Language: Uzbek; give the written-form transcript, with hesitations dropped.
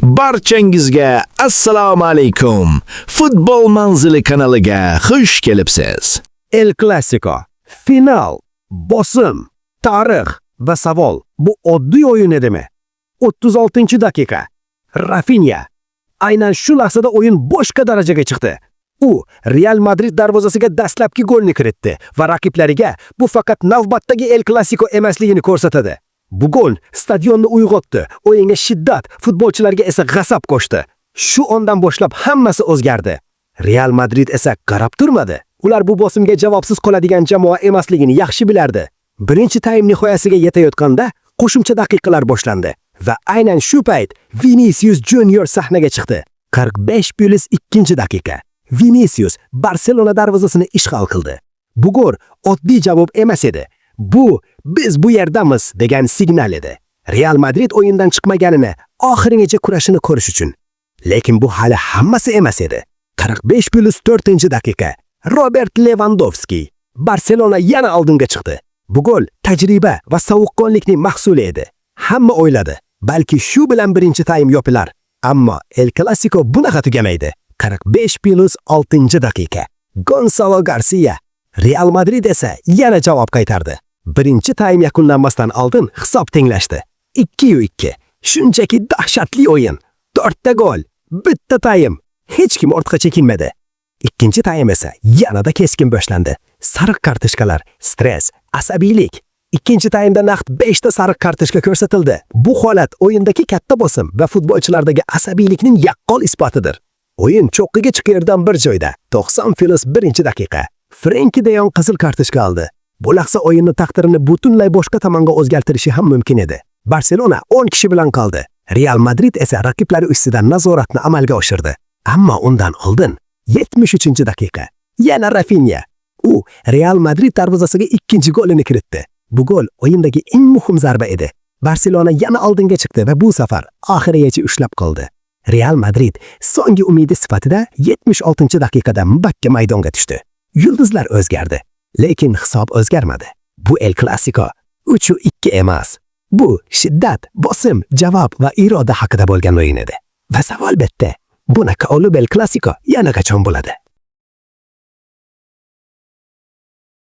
Barchangizga assalomu alaykum. Futbol manzili kanaliga xush kelibsiz. El Clasico, final, bosim, tarix va savol. Bu oddiy o'yin edimi? 36-daqiqa. Rafinha. Aynan shu lahzada o'yin boshqa darajaga chiqdi. U Real Madrid darvozasiga dastlabki golni kiritdi va raqiblariga bu faqat navbatdagi El Clasico emasligini ko'rsatadi. Bu gol stadionni uyg'otdi, o'yinga shiddat, futbolchilarga esa g'azab qo'shdi. Shu ondan boshlab hammasi o'zgardi. Real Madrid esa qarab turmadi. Ular bu bosimga javobsiz qoladigan jamoa emasligini yaxshi bilardi. Birinchi taym nihoyasiga yetayotganda qo'shimcha daqiqalar boshlandi va aynan shu payt Vinicius Junior sahnaga chiqdi. 45+2-daqiqa. Vinicius Barselona darvozasini ishg'ol qildi. Bu gol oddiy javob emas edi. Bu biz bu yerdamiz degan signal edi. Real Madrid o'yindan chiqmaganini, oxirigacha kurashini ko'rish uchun. Lekin bu hali hammasi emas edi. 45+4-daqiqa. Robert Lewandowski. Barselona yana oldinga chiqdi. Bu gol tajriba va sovuqqonlikning mahsuli edi. Hamma o'yladi, balki shu bilan birinchi taym yopilar. Ammo El Clasico bunaqa tugamaydi. 45+6-daqiqa. Gonzalo Garcia. Real Madrid esa yana javob qaytardi. Birinchi taym yakunlanmasdan oldin hisob tenglashdi. 2-2. Shunchaki dahshatli o'yin. 4 ta gol, bitta taym. Hech kim ortga chekinmadi. Ikkinchi taym esa yanada keskin boshlandi. Sariq kartochkalar, stress, asabiylik. Ikkinchi taymda naqd 5 ta sariq kartochka ko'rsatildi. Bu holat o'yindagi katta bosim va futbolchilardagi asabiylikning yaqqol isbotidir. O'yin cho'qqiga chiqayotgan bir joyda 90+1-daqiqa. Frenkie de Jong qizil kartochka oldi. Bu lahza o'yinning taqdirini butunlay boshqa tomonga o'zgartirishi ham mumkin edi. Barselona 10 kishi bilan qoldi. Real Madrid esa raqiblari ustidan nazoratni amalga oshirdi. Ammo undan oldin 73-daqiqa. Yana Rafinha. U Real Madrid darvozasiga ikkinchi golini kiritdi. Bu gol o'yindagi eng muhim zarba edi. Barselona yana oldinga chiqdi va bu safar oxirigacha ushlab qoldi. Real Madrid so'nggi umidi sifatida 76-daqiqada Mbappe maydonga tushdi. Yulduzlar o'zgardi, lekin hisob o'zgarmadi. Bu El Clasico 3-2 emas. Bu shiddat, bosim, javob va iroda haqida bo'lgan o'yin edi. Va savol bitta, bunaqa olib El Clasico yana qachon bo'ladi?